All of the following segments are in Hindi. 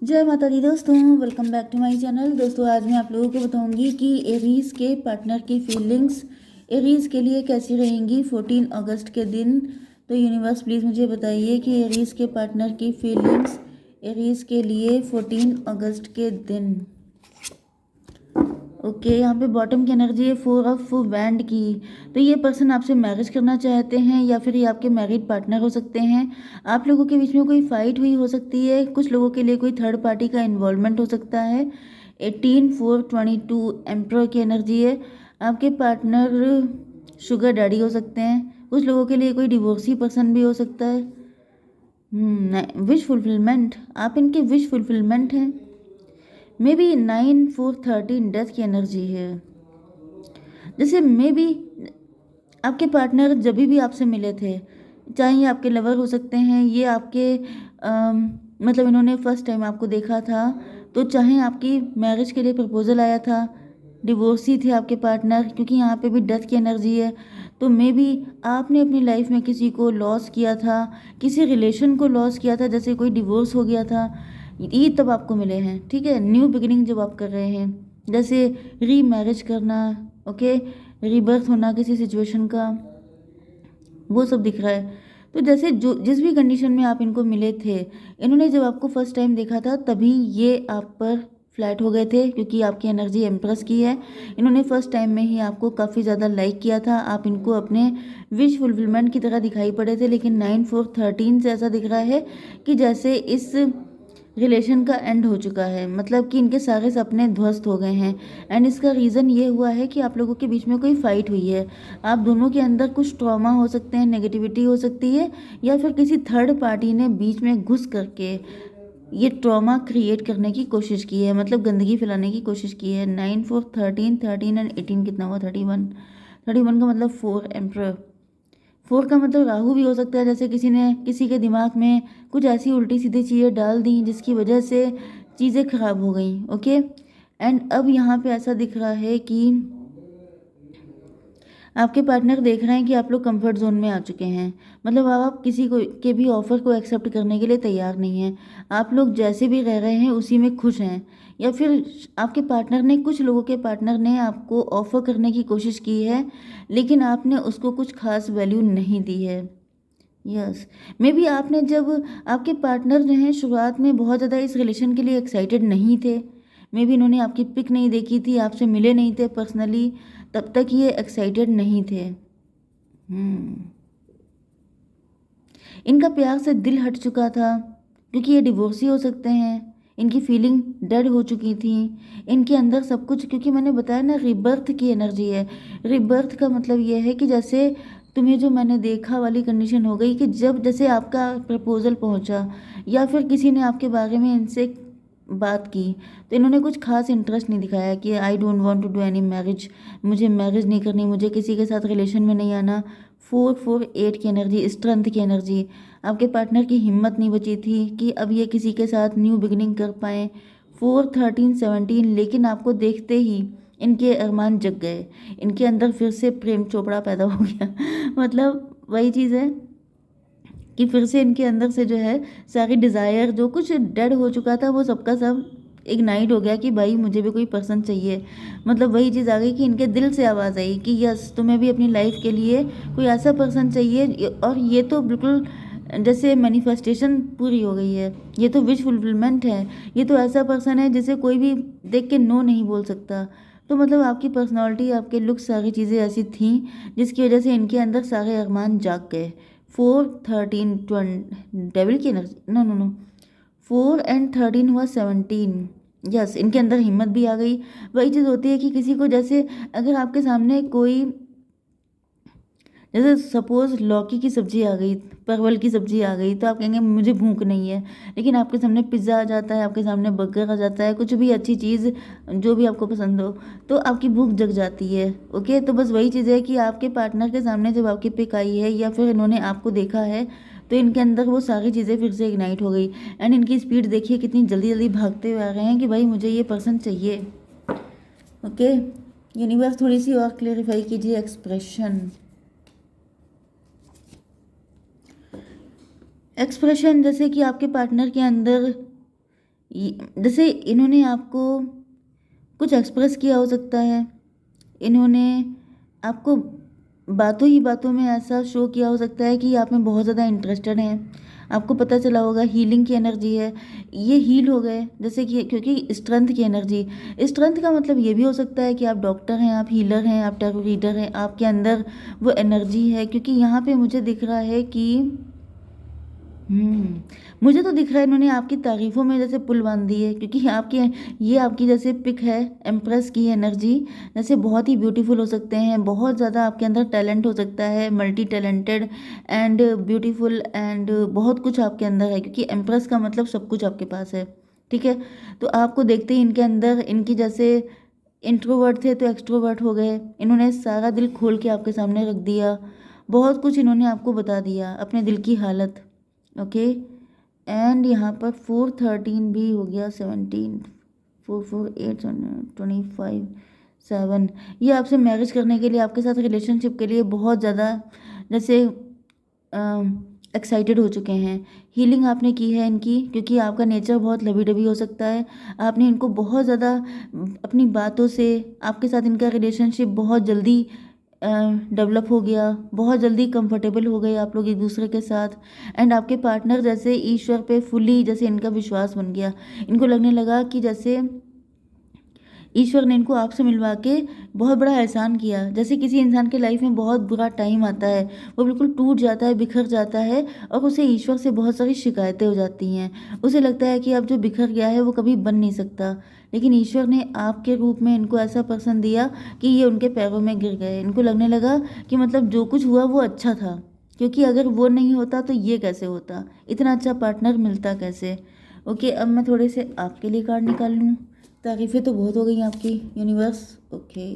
जय माता दी दोस्तों, welcome back to my channel. दोस्तों आज मैं आप लोगों को बताऊंगी कि एरीज के पार्टनर की फीलिंग्स एरीज के लिए कैसी रहेंगी 14 अगस्त के दिन। तो यूनिवर्स प्लीज़ मुझे बताइए कि एरीज के पार्टनर की फीलिंग्स एरीज के लिए 14 अगस्त के दिन। ओके, यहाँ पे बॉटम की एनर्जी है 4 ऑफ वैंड की। तो ये पर्सन आपसे मैरिज करना चाहते हैं या फिर ये आपके मैरिड पार्टनर हो सकते हैं। आप लोगों के बीच में कोई फाइट हुई हो सकती है। कुछ लोगों के लिए कोई थर्ड पार्टी का इन्वॉल्वमेंट हो सकता है। 18/4/22 एम्प्रर की एनर्जी है। आपके पार्टनर शुगर डैडी हो सकते हैं। कुछ लोगों के लिए कोई डिवोर्सी पर्सन भी हो सकता है। विश फुलफिलमेंट, आप इनके विश फुलफिलमेंट हैं। मे बी 9/4/13 डेथ की एनर्जी है। जैसे मे बी आपके पार्टनर जब भी आपसे मिले थे, चाहे ये आपके लवर हो सकते हैं, ये आपके मतलब इन्होंने फर्स्ट टाइम आपको देखा था, तो चाहे आपकी मैरिज के लिए प्रपोजल आया था, डिवोर्सी थे आपके पार्टनर, क्योंकि यहाँ पे भी डेथ की एनर्जी है। तो मे बी आपने अपनी लाइफ में किसी को लॉस किया था, किसी रिलेशन को लॉस किया था, जैसे कोई डिवोर्स हो गया था, ये तब आपको मिले हैं। ठीक है, न्यू बिगिनिंग जब आप कर रहे हैं, जैसे री मैरिज करना, ओके, रीबर्थ होना किसी सिचुएशन का, वो सब दिख रहा है। तो जैसे जो जिस भी कंडीशन में आप इनको मिले थे, इन्होंने जब आपको फर्स्ट टाइम देखा था तभी ये आप पर फ्लैट हो गए थे, क्योंकि आपकी एनर्जी एम्प्रेस की है। इन्होंने फर्स्ट टाइम में ही आपको काफ़ी ज़्यादा लाइक किया था। आप इनको अपने विश फुलफिलमेंट की तरह दिखाई पड़े थे, लेकिन 9/4/13 से ऐसा दिख रहा है कि जैसे इस रिलेशन का एंड हो चुका है, मतलब कि इनके सारे सपने ध्वस्त हो गए हैं। एंड इसका रीज़न ये हुआ है कि आप लोगों के बीच में कोई फाइट हुई है। आप दोनों के अंदर कुछ ट्रॉमा हो सकते हैं, नेगेटिविटी हो सकती है, या फिर किसी थर्ड पार्टी ने बीच में घुस करके ये ट्रॉमा क्रिएट करने की कोशिश की है, मतलब गंदगी फैलाने की कोशिश की है। 9/4/13 एंड 18 कितना हुआ? 31 का मतलब 4 एम्प्रर। 4 का मतलब राहु भी हो सकता है, जैसे किसी ने किसी के दिमाग में कुछ ऐसी उल्टी सीधी चीज़ें डाल दी जिसकी वजह से चीज़ें खराब हो गई। ओके, एंड अब यहाँ पे ऐसा दिख रहा है कि आपके पार्टनर देख रहे हैं कि आप लोग कंफर्ट जोन में आ चुके हैं, मतलब अब आप किसी को के भी ऑफर को एक्सेप्ट करने के लिए तैयार नहीं हैं। आप लोग जैसे भी रह रहे हैं उसी में खुश हैं, या फिर आपके पार्टनर ने, कुछ लोगों के पार्टनर ने आपको ऑफर करने की कोशिश की है, लेकिन आपने उसको कुछ खास वैल्यू नहीं दी है। यस, मे बी आपने जब आपके पार्टनर जो हैं शुरुआत में बहुत ज़्यादा इस रिलेशन के लिए एक्साइटेड नहीं थे, मे बी इन्होंने आपकी पिक नहीं देखी थी, आपसे मिले नहीं थे पर्सनली, तब तक ये एक्साइटेड नहीं थे। इनका प्यार से दिल हट चुका था, क्योंकि ये डिवोर्सी हो सकते हैं। इनकी फीलिंग डेड हो चुकी थी, इनके अंदर सब कुछ, क्योंकि मैंने बताया ना रिबर्थ की एनर्जी है। रिबर्थ का मतलब ये है कि जैसे तुम्हें जो मैंने देखा वाली कंडीशन हो गई, कि जब जैसे आपका प्रपोजल पहुंचा या फिर किसी ने आपके बारे में इनसे बात की, तो इन्होंने कुछ खास इंटरेस्ट नहीं दिखाया कि I don't want to do any marriage, मुझे मैरिज नहीं करनी, मुझे किसी के साथ रिलेशन में नहीं आना। 4/4/8 की एनर्जी, स्ट्रेंथ की एनर्जी। आपके पार्टनर की हिम्मत नहीं बची थी कि अब ये किसी के साथ न्यू बिगिनिंग कर पाएँ। 4/13/17, लेकिन आपको देखते ही इनके अरमान जग गए, इनके अंदर फिर से प्रेम चोपड़ा पैदा हो गया मतलब वही चीज़ है कि फिर से इनके अंदर से जो है सारी डिज़ायर, जो कुछ डेड हो चुका था, वो सबका सब इग्नाइट हो गया कि भाई मुझे भी कोई पर्सन चाहिए। मतलब वही चीज़ आ गई कि इनके दिल से आवाज़ आई कि यस, तुम्हें भी अपनी लाइफ के लिए कोई ऐसा पर्सन चाहिए। और ये तो बिल्कुल जैसे मैनिफेस्टेशन पूरी हो गई है, ये तो विश फुलफिलमेंट है। ये तो ऐसा पर्सन है जिसे कोई भी देख के नो नहीं बोल सकता। तो मतलब आपकी पर्सनालिटी, आपके लुक, सारी चीज़ें ऐसी थीं जिसकी वजह से इनके अंदर सारे अरमान जाग गए। 4/13 डेविल की एनर्जी, नो नो नो, 4 और 13 हुआ 17। यस, इनके अंदर हिम्मत भी आ गई। वही चीज़ होती है कि किसी को, जैसे अगर आपके सामने कोई, जैसे सपोज लौकी की सब्जी आ गई, परवल की सब्जी आ गई, तो आप कहेंगे मुझे भूख नहीं है। लेकिन आपके सामने पिज़्ज़ा आ जाता है, आपके सामने बर्गर आ जाता है, कुछ भी अच्छी चीज़ जो भी आपको पसंद हो, तो आपकी भूख जग जाती है। ओके, तो बस वही चीज़ है कि आपके पार्टनर के सामने जब आपकी पिक आई है या फिर इन्होंने आपको देखा है, तो इनके अंदर वो सारी चीज़ें फिर से इग्नाइट हो गई। एंड इनकी स्पीड देखिए कितनी जल्दी जल्दी भागते हुए आ रहे हैं कि भाई मुझे ये पर्सन चाहिए। ओके, यूनिवर्स थोड़ी सी और क्लेरिफाई कीजिए एक्सप्रेशन, जैसे कि आपके पार्टनर के अंदर जैसे इन्होंने आपको कुछ एक्सप्रेस किया हो सकता है, इन्होंने आपको बातों ही बातों में ऐसा शो किया हो सकता है कि आप में बहुत ज़्यादा इंटरेस्टेड हैं। आपको पता चला होगा हीलिंग की एनर्जी है, ये हील हो गए, जैसे कि क्योंकि स्ट्रेंथ की एनर्जी, स्ट्रेंथ का मतलब ये भी हो सकता है कि आप डॉक्टर हैं, आप हीलर हैं, आप टैरो रीडर हैं, आपके अंदर वो एनर्जी है। क्योंकि यहाँ पे मुझे दिख रहा है कि मुझे तो दिख रहा है इन्होंने आपकी तारीफ़ों में जैसे पुल बांध दी है। क्योंकि आपकी ये आपकी जैसे पिक है एम्प्रेस की एनर्जी, जैसे बहुत ही ब्यूटीफुल हो सकते हैं, बहुत ज़्यादा आपके अंदर टैलेंट हो सकता है, multi talented and beautiful and बहुत कुछ आपके अंदर है। क्योंकि एम्प्रेस का मतलब सब कुछ आपके पास है, ठीक है। तो आपको देखते ही इनके अंदर इनकी जैसे इंट्रोवर्ट थे तो एक्सट्रोवर्ट हो गए, इन्होंने सारा दिल खोल के आपके सामने रख दिया, बहुत कुछ इन्होंने आपको बता दिया अपने दिल की हालत। ओके, एंड यहाँ पर 413 भी हो गया, 17, 448, 25, 7, ये आपसे मैरिज करने के लिए, आपके साथ रिलेशनशिप के लिए बहुत ज़्यादा जैसे एक्साइटेड हो चुके हैं। हीलिंग आपने की है इनकी, क्योंकि आपका नेचर बहुत लवी डबी हो सकता है। आपने इनको बहुत ज़्यादा अपनी बातों से, आपके साथ इनका रिलेशनशिप बहुत जल्दी डेवलप हो गया, बहुत जल्दी कंफर्टेबल हो गए आप लोग एक दूसरे के साथ। एंड आपके पार्टनर जैसे ईश्वर पे फुली जैसे इनका विश्वास बन गया, इनको लगने लगा कि जैसे ईश्वर ने इनको आपसे मिलवा के बहुत बड़ा एहसान किया। जैसे किसी इंसान के लाइफ में बहुत बुरा टाइम आता है, वो बिल्कुल टूट जाता है, बिखर जाता है, और उसे ईश्वर से बहुत सारी शिकायतें हो जाती हैं। उसे लगता है कि अब जो बिखर गया है वो कभी बन नहीं सकता, लेकिन ईश्वर ने आपके रूप में इनको ऐसा पर्सन दिया कि ये उनके पैरों में गिर गए। इनको लगने लगा कि मतलब जो कुछ हुआ वो अच्छा था, क्योंकि अगर वो नहीं होता तो ये कैसे होता, इतना अच्छा पार्टनर मिलता कैसे। ओके, अब मैं थोड़े से आपके लिए कार्ड निकाल लूँ। तारीफ़ें तो बहुत हो गई आपकी यूनिवर्स। ओके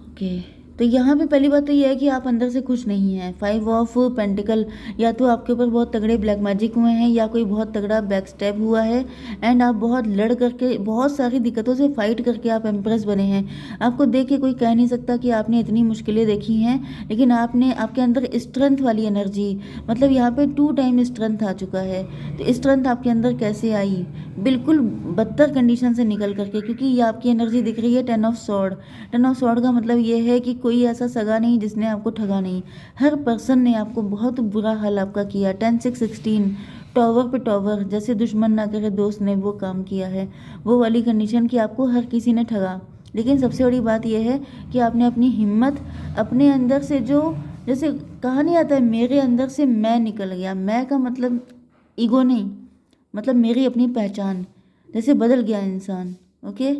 ओके, तो यहाँ पे पहली बात तो ये है कि आप अंदर से खुश नहीं हैं। 5 ऑफ पेंटिकल, या तो आपके ऊपर बहुत तगड़े ब्लैक मैजिक हुए हैं, या कोई बहुत तगड़ा बैक स्टैब हुआ है, एंड आप बहुत लड़ करके, बहुत सारी दिक्कतों से फाइट करके आप एम्प्रेस बने हैं। आपको देख के कोई कह नहीं सकता कि आपने इतनी मुश्किलें देखी हैं, लेकिन आपने, आपके अंदर स्ट्रेंथ वाली एनर्जी, मतलब यहाँ पे 2 टाइम स्ट्रेंथ आ चुका है। तो स्ट्रेंथ आपके अंदर कैसे आई? बिल्कुल बदतर कंडीशन से निकल करके, क्योंकि ये आपकी एनर्जी दिख रही है 10 ऑफ सॉर्ड। 10 ऑफ सॉर्ड का मतलब ये है कि कोई ऐसा सगा नहीं जिसने आपको ठगा नहीं, हर पर्सन ने आपको बहुत बुरा हाल आपका किया। 10, 6, 16, टॉवर पे टॉवर, जैसे दुश्मन ना करे दोस्त ने वो काम किया है, वो वाली कंडीशन कि आपको हर किसी ने ठगा। लेकिन सबसे बड़ी बात यह है कि आपने अपनी हिम्मत, अपने अंदर से जो, जैसे कहा नहीं आता है मेरे अंदर से मैं निकल गया, मैं का मतलब ईगो नहीं, मतलब मेरी अपनी पहचान, जैसे बदल गया इंसान। ओके,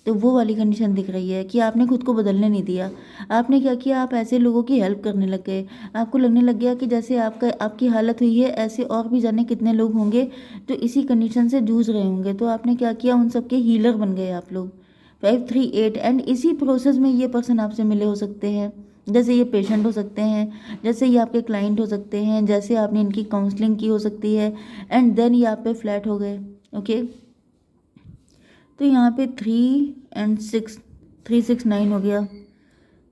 तो वो वाली कंडीशन दिख रही है कि आपने खुद को बदलने नहीं दिया। आपने क्या किया, आप ऐसे लोगों की हेल्प करने लग गए। आपको लगने लग गया कि जैसे आपकी हालत हुई है, ऐसे और भी जाने कितने लोग होंगे जो इसी कंडीशन से जूझ रहे होंगे। तो आपने क्या किया, उन सबके हीलर बन गए आप लोग। 538, एंड इसी प्रोसेस में ये पर्सन आपसे मिले हो सकते हैं। जैसे ये पेशेंट हो सकते हैं, जैसे ये आपके क्लाइंट हो सकते हैं, जैसे आपने इनकी काउंसलिंग की हो सकती है, एंड देन ये आप पे फ्लैट हो गए। ओके, तो यहाँ पे 3 एंड 6, 369 हो गया।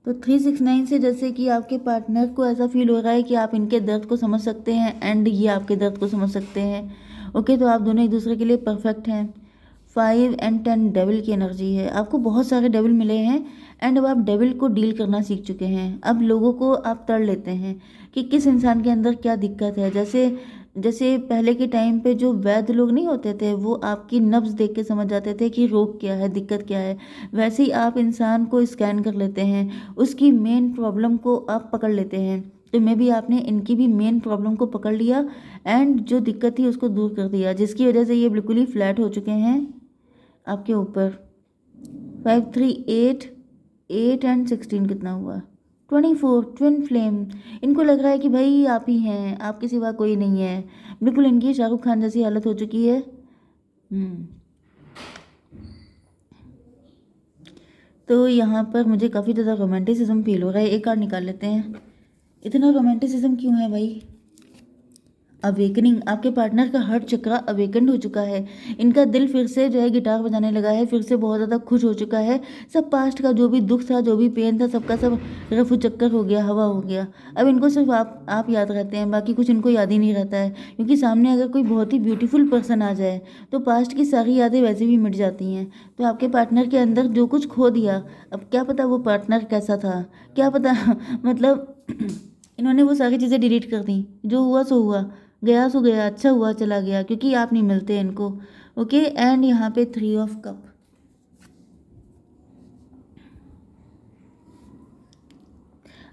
तो 369 से जैसे कि आपके पार्टनर को ऐसा फील हो रहा है कि आप इनके दर्द को समझ सकते हैं, एंड ये आपके दर्द को समझ सकते हैं। ओके, तो आप दोनों एक दूसरे के लिए परफेक्ट हैं। 5 एंड 10 डेविल की एनर्जी है, आपको बहुत सारे डेविल मिले हैं, एंड अब आप डेविल को डील करना सीख चुके हैं। अब लोगों को आप तड़ लेते हैं कि किस इंसान के अंदर क्या दिक्कत है। जैसे जैसे पहले के टाइम पे जो वैद्य लोग नहीं होते थे, वो आपकी नब्ज़ देख के समझ जाते थे कि रोग क्या है, दिक्कत क्या है। वैसे ही आप इंसान को स्कैन कर लेते हैं, उसकी मेन प्रॉब्लम को आप पकड़ लेते हैं। तो मे भी आपने इनकी भी मेन प्रॉब्लम को पकड़ लिया, एंड जो दिक्कत थी उसको दूर कर दिया, जिसकी वजह से ये बिल्कुल ही फ्लैट हो चुके हैं आपके ऊपर। 538, 8 एंड 16 कितना हुआ, 24, ट्विन फ्लेम। इनको लग रहा है कि भाई आप ही हैं, आपके सिवा कोई नहीं है। बिल्कुल इनकी शाहरुख खान जैसी हालत हो चुकी है। तो यहाँ पर मुझे काफ़ी ज़्यादा रोमांटिसिज्म फील हो रहा है। एक कार्ड निकाल लेते हैं। इतना रोमांटिसिज्म क्यों है भाई? अवेकनिंग, आपके पार्टनर का हार्ट चक्र अवेकन्ड हो चुका है। इनका दिल फिर से जो है गिटार बजाने लगा है, फिर से बहुत ज़्यादा खुश हो चुका है। सब पास्ट का जो भी दुख था, जो भी पेन था, सबका सब रफू चक्कर हो गया, हवा हो गया। अब इनको सिर्फ आप याद रहते हैं, बाकी कुछ इनको याद ही नहीं रहता है। क्योंकि सामने अगर कोई बहुत ही ब्यूटीफुल पर्सन आ जाए तो पास्ट की सारी यादें वैसे भी मिट जाती हैं। तो आपके पार्टनर के अंदर जो कुछ खो दिया, अब क्या पता वो पार्टनर कैसा था, क्या पता मतलब इन्होंने वो सारी चीज़ें डिलीट कर दी। जो हुआ सो हुआ, गया सो गया, अच्छा हुआ चला गया, क्योंकि आप नहीं मिलते इनको। ओके, एंड यहाँ पे 3 ऑफ कप।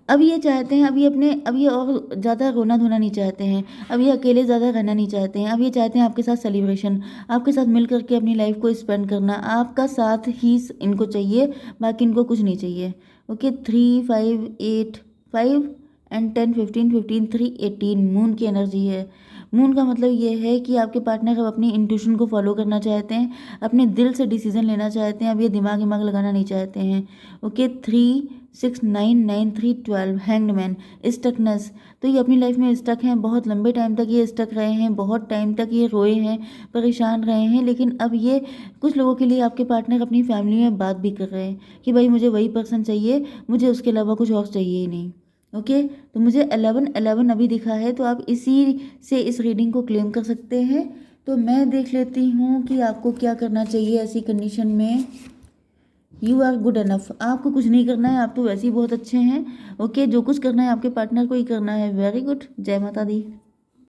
अब ये चाहते हैं, अब ये और ज़्यादा रोना धोना नहीं चाहते हैं, अब ये अकेले ज़्यादा रहना नहीं चाहते हैं। अब ये चाहते हैं आपके साथ सेलिब्रेशन, आपके साथ मिल करके अपनी लाइफ को स्पेंड करना, आपका साथ ही इनको चाहिए, बाकी इनको कुछ नहीं चाहिए। ओके, 3 5 8 5 एंड 10 15 15 3 18 मून की एनर्जी है। मून का मतलब ये है कि आपके पार्टनर अब अपनी इंट्यूशन को फॉलो करना चाहते हैं, अपने दिल से डिसीजन लेना चाहते हैं। अब ये दिमाग दिमाग लगाना नहीं चाहते हैं। Okay, 3 6 9 9 3 12 hanged stuckness. तो ये अपनी लाइफ में स्टक हैं, बहुत लंबे टाइम तक ये स्टक रहे हैं, बहुत टाइम तक ये रोए हैं, परेशान रहे हैं। लेकिन अब ये कुछ लोगों के लिए आपके पार्टनर अपनी फैमिली में बात भी कर रहे हैं कि भाई मुझे वही पर्सन चाहिए, मुझे उसके अलावा कुछ और चाहिए ही नहीं। ओके, तो मुझे 11 11 अभी दिखा है, तो आप इसी से इस रीडिंग को क्लेम कर सकते हैं। तो मैं देख लेती हूँ कि आपको क्या करना चाहिए ऐसी कंडीशन में। यू आर गुड अनफ, आपको कुछ नहीं करना है, आप तो वैसे ही बहुत अच्छे हैं। ओके, जो कुछ करना है आपके पार्टनर को ही करना है। वेरी गुड, जय माता दी।